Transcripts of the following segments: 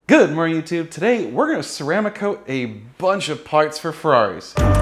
Good morning, YouTube. Today, we're going to ceramic coat a bunch of parts for Ferraris. So are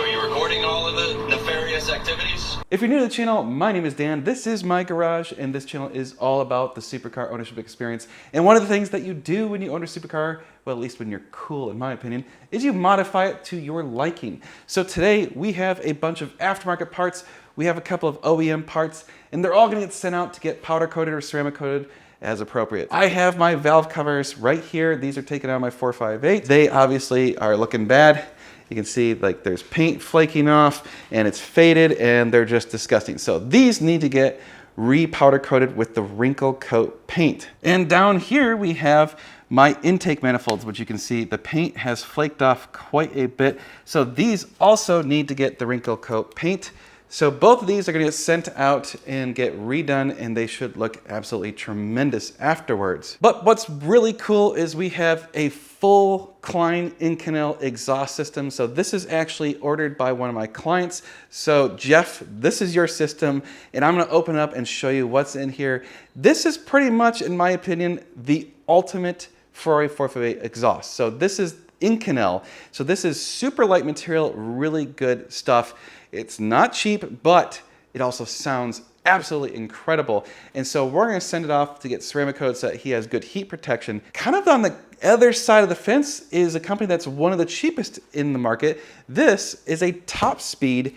you recording all of the nefarious activities? If you're new to the channel, my name is Dan. This is my garage, and this channel is all about the supercar ownership experience. And one of the things that you do when you own a supercar, well, at least when you're cool, in my opinion, is you modify it to your liking. So today, we have a bunch of aftermarket parts. We have a couple of OEM parts, and they're all going to get sent out to get powder coated or ceramic coated as appropriate. I have my valve covers right here. These are taken out of my 458. They obviously are looking bad. You can see like there's paint flaking off and it's faded and they're just disgusting. So these need to get re-powder coated with the wrinkle coat paint. And down here we have my intake manifolds, which you can see the paint has flaked off quite a bit. So these also need to get the wrinkle coat paint. So both of these are going to get sent out and get redone, and they should look absolutely tremendous afterwards. But what's really cool is we have a full Klein Inconel exhaust system. So this is actually ordered by one of my clients. So Jeff, this is your system, and I'm going to open it up and show you what's in here. This is pretty much, in my opinion, the ultimate Ferrari 458 exhaust. So this is Inconel. So this is super light material, really good stuff. It's not cheap, but it also sounds absolutely incredible. And so we're going to send it off to get ceramic coat so that he has good heat protection. Kind of on the other side of the fence is a company that's one of the cheapest in the market. This is a top speed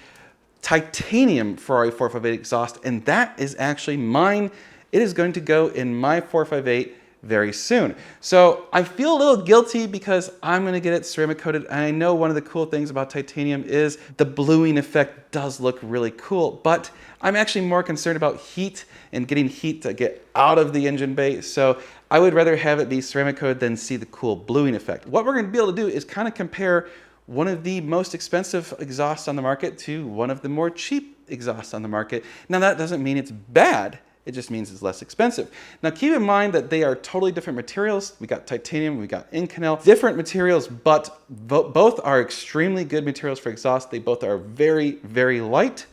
titanium Ferrari 458 exhaust, and that is actually mine. It is going to go in my 458 very soon. So I feel a little guilty because I'm going to get it ceramic coated. And I know one of the cool things about titanium is the bluing effect does look really cool, but I'm actually more concerned about heat and getting heat to get out of the engine bay. So I would rather have it be ceramic coated than see the cool bluing effect. What we're going to be able to do is kind of compare one of the most expensive exhausts on the market to one of the more cheap exhausts on the market. Now that doesn't mean it's bad. It just means it's less expensive. Now keep in mind that they are totally different materials. We got titanium, we got Inconel, different materials, but both are extremely good materials for exhaust. They both are very, very light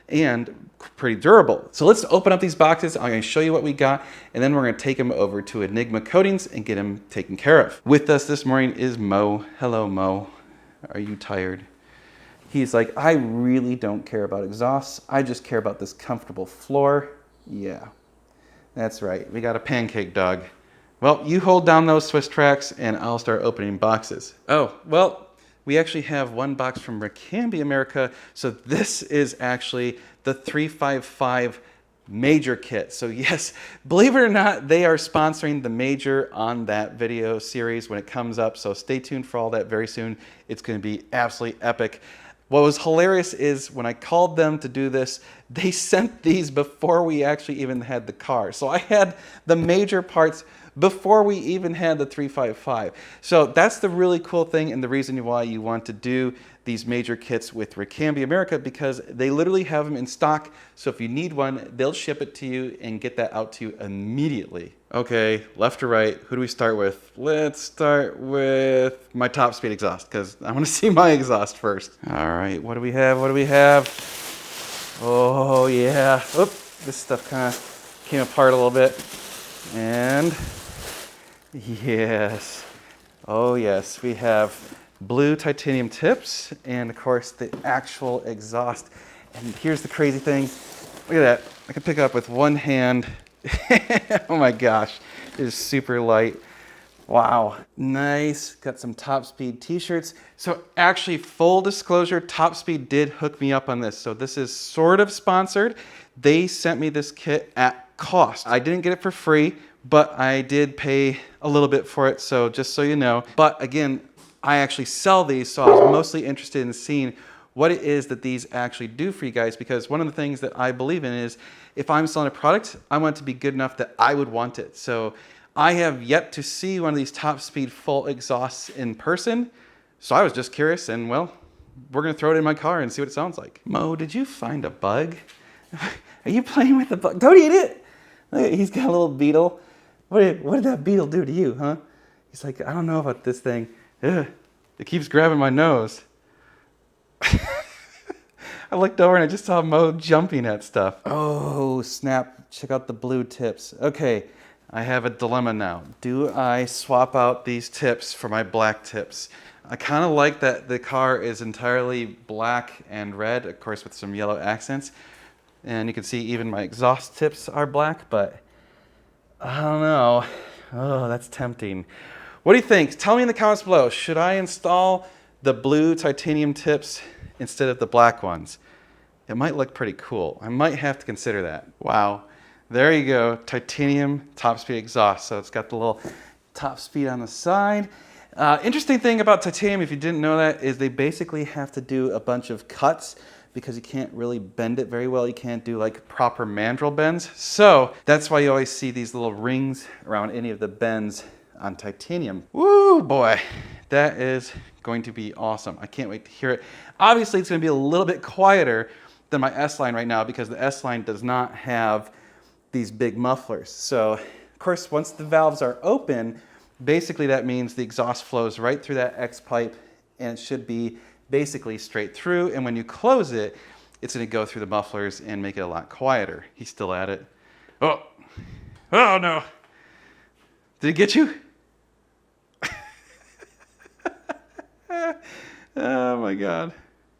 and pretty durable. So let's open up these boxes. I'm going to show you what we got, and then we're going to take them over to Enigma Coatings and get them taken care of. With us this morning is Mo. Hello, Mo. Are you tired? He's like, I really don't care about exhausts. I just care about this comfortable floor. Yeah, that's right. We got a pancake dog. Well, you hold down those Swiss tracks and I'll start opening boxes. Oh, well, we actually have one box from Ricambi America. So this is actually the 355 Major kit. So yes, believe it or not, they are sponsoring the Major on that video series when it comes up. So stay tuned for all that very soon. It's going to be absolutely epic. What was hilarious is when I called them to do this, they sent these before we actually even had the car. So I had the Major parts before we even had the 355. So that's the really cool thing and the reason why you want to do these Major kits with Ricambi America, because they literally have them in stock. So if you need one, they'll ship it to you and get that out to you immediately. Okay, left or right, who do we start with? Let's start with my top speed exhaust because I want to see my exhaust first. All right, what do we have? What do we have? Oh yeah, oop, this stuff kind of came apart a little bit. And yes, oh yes, we have blue titanium tips and of course the actual exhaust. And here's the crazy thing, look at that, I can pick it up with one hand. Oh my gosh, it is super light. Wow, nice. Got some Top Speed t-shirts. So actually, full disclosure, Top Speed did hook me up on this. So this is sort of sponsored. They sent me this kit at cost. I didn't get it for free, but I did pay a little bit for it. So just so you know, but again, I actually sell these. So I was mostly interested in seeing what it is that these actually do for you guys, because one of the things that I believe in is if I'm selling a product, I want it to be good enough that I would want it. So I have yet to see one of these Top Speed full exhausts in person. So I was just curious, and well, we're gonna throw it in my car and see what it sounds like. Mo, did you find a bug? Are you playing with the bug? Don't eat it! Look, he's got a little beetle. What did that beetle do to you, huh? He's like, I don't know about this thing. Ugh, it keeps grabbing my nose. I looked over and I just saw Mo jumping at stuff. Oh, snap. Check out the blue tips. Okay, I have a dilemma now. Do I swap out these tips for my black tips? I kind of like that the car is entirely black and red, of course with some yellow accents. And you can see even my exhaust tips are black, but I don't know. Oh, that's tempting. What do you think? Tell me in the comments below. Should I install the blue titanium tips instead of the black ones? It might look pretty cool. I might have to consider that. Wow. There you go, titanium top speed exhaust. So it's got the little top speed on the side. Interesting thing about titanium, if you didn't know that, is they basically have to do a bunch of cuts because you can't really bend it very well. You can't do like proper mandrel bends. So that's why you always see these little rings around any of the bends on titanium. Woo, boy, that is going to be awesome. I can't wait to hear it. Obviously, it's going to be a little bit quieter than my S-Line right now because the S-Line does not have these big mufflers. So, of course, once the valves are open, basically that means the exhaust flows right through that X pipe and it should be basically straight through. And when you close it, it's going to go through the mufflers and make it a lot quieter. He's still at it. Oh, oh no. Did it get you? Oh my God.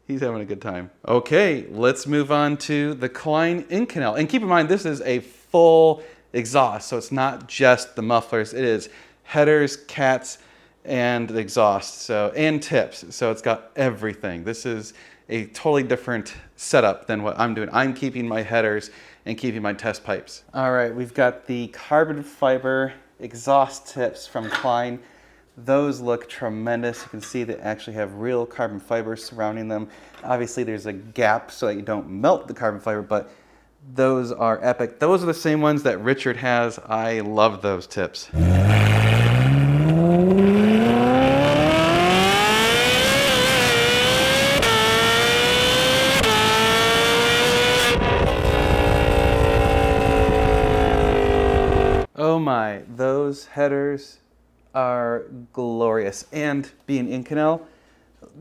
He's having a good time. Okay, let's move on to the Klein Inconel. And keep in mind, this is a full exhaust, so it's not just the mufflers. It is headers, cats, and the exhaust, so and tips. So it's got everything. This is a totally different setup than what I'm doing. I'm keeping my headers and keeping my test pipes. All right, we've got the carbon fiber exhaust tips from Klein. Those look tremendous. You can see they actually have real carbon fiber surrounding them. Obviously there's a gap so that you don't melt the carbon fiber, but those are epic. Those are the same ones that Richard has. I love those tips. Oh my, those headers are glorious. And being Inconel,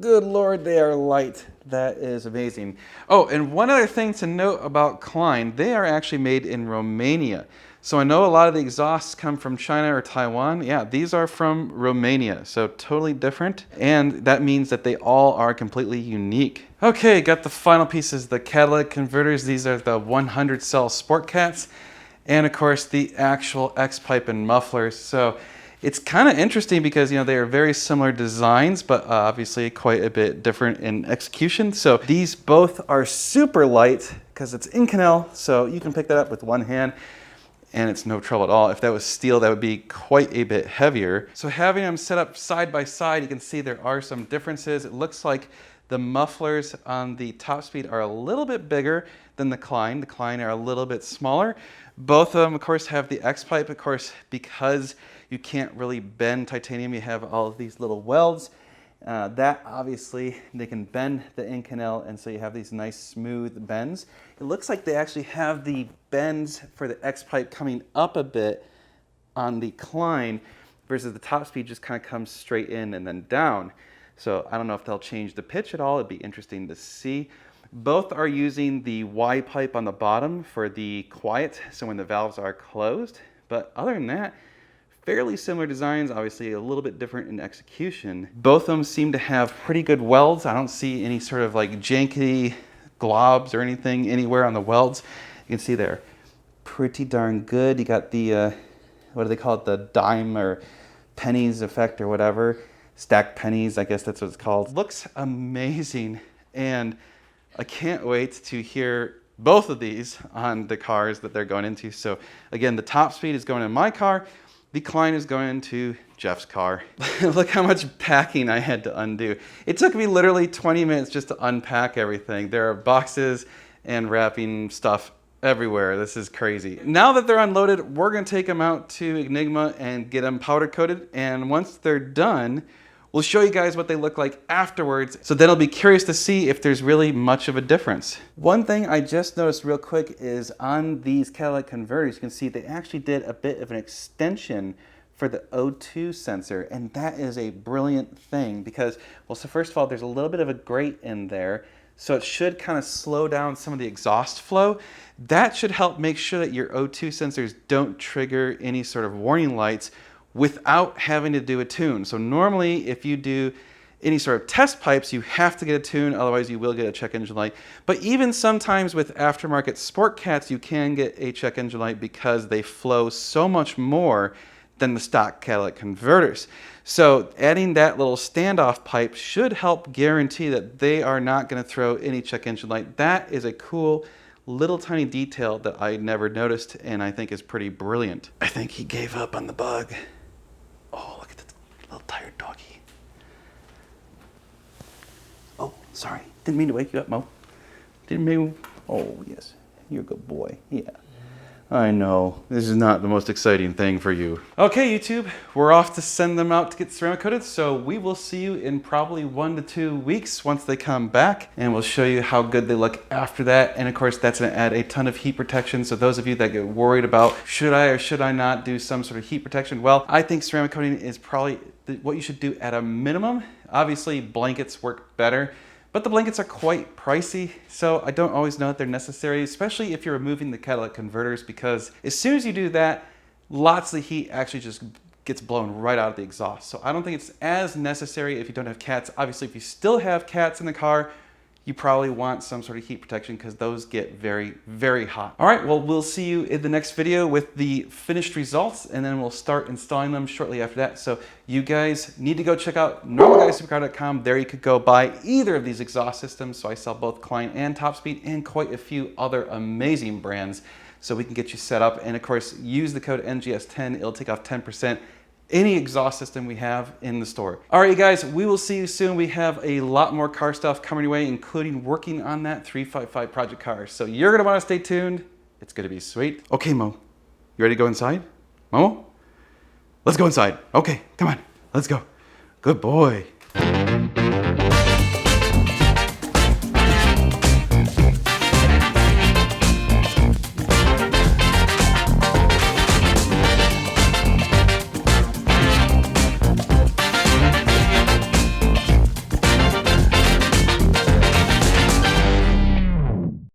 good Lord, they are light. That is amazing. Oh, and one other thing to note about Klein, they are actually made in Romania. So I know a lot of the exhausts come from China or Taiwan. Yeah, these are from Romania, so totally different. And that means that they all are completely unique. Okay, got the final pieces, the catalytic converters. These are the 100 cell Sport Cats. And of course the actual X-pipe and mufflers. So it's kind of interesting because, you know, they are very similar designs, but obviously quite a bit different in execution. So these both are super light because it's Inconel, so you can pick that up with one hand and it's no trouble at all. If that was steel, that would be quite a bit heavier. So having them set up side by side, you can see there are some differences. It looks like the mufflers on the top speed are a little bit bigger than the Klein. The Klein are a little bit smaller. Both of them, of course, have the X-pipe, of course, because you can't really bend titanium. You have all of these little welds. That obviously, they can bend the Inconel, and so you have these nice smooth bends. It looks like they actually have the bends for the X-pipe coming up a bit on the Klein, versus the top speed just kind of comes straight in and then down. So I don't know if they'll change the pitch at all. It'd be interesting to see. Both are using the Y pipe on the bottom for the quiet, so when the valves are closed. But other than that, fairly similar designs, obviously a little bit different in execution. Both of them seem to have pretty good welds. I don't see any sort of like janky globs or anything anywhere on the welds. You can see they're pretty darn good. You got the, what do they call it? The dime or pennies effect or whatever. Stacked pennies, I guess that's what it's called. Looks amazing. And I can't wait to hear both of these on the cars that they're going into. So again, the top speed is going in my car. The Klein is going into Jeff's car. Look how much packing I had to undo. It took me literally 20 minutes just to unpack everything. There are boxes and wrapping stuff everywhere. This is crazy. Now that they're unloaded, we're gonna take them out to Enigma and get them powder coated. And once they're done, we'll show you guys what they look like afterwards. So then I'll be curious to see if there's really much of a difference. One thing I just noticed real quick is on these catalytic converters, you can see they actually did a bit of an extension for the O2 sensor. And that is a brilliant thing because, well, so first of all, there's a little bit of a grate in there. So it should kind of slow down some of the exhaust flow. That should help make sure that your O2 sensors don't trigger any sort of warning lights without having to do a tune. So normally if you do any sort of test pipes, you have to get a tune, otherwise you will get a check engine light. But even sometimes with aftermarket Sport Cats, you can get a check engine light because they flow so much more than the stock catalytic converters. So adding that little standoff pipe should help guarantee that they are not going to throw any check engine light. That is a cool little tiny detail that I never noticed and I think is pretty brilliant. I think he gave up on the bug. Oh, look at the little tired doggy. Oh, sorry. Didn't mean to wake you up, Mo. Didn't mean. Oh, yes. You're a good boy. Yeah. I know. This is not the most exciting thing for you. Okay, YouTube. We're off to send them out to get ceramic coated, so we will see you in probably 1 to 2 weeks once they come back, and we'll show you how good they look after that. And of course, that's going to add a ton of heat protection. So those of you that get worried about should I or should I not do some sort of heat protection, well, I think ceramic coating is probably what you should do at a minimum. Obviously, blankets work better, but the blankets are quite pricey, so I don't always know that they're necessary, especially if you're removing the catalytic converters, because as soon as you do that, lots of the heat actually just gets blown right out of the exhaust. So I don't think it's as necessary if you don't have cats. Obviously, if you still have cats in the car, you probably want some sort of heat protection because those get very, very hot. All right, well, we'll see you in the next video with the finished results, and then we'll start installing them shortly after that. So you guys need to go check out normalguysupercar.com. There you could go buy either of these exhaust systems. So I sell both Klein and Top Speed and quite a few other amazing brands. So we can get you set up. And of course, use the code NGS10. It'll take off 10%. Any exhaust system we have in the store. All right, you guys, we will see you soon. We have a lot more car stuff coming your way, including working on that 355 project car. So you're gonna wanna stay tuned. It's gonna be sweet. Okay, Mo, you ready to go inside? Momo? Let's go inside. Okay, come on, let's go. Good boy.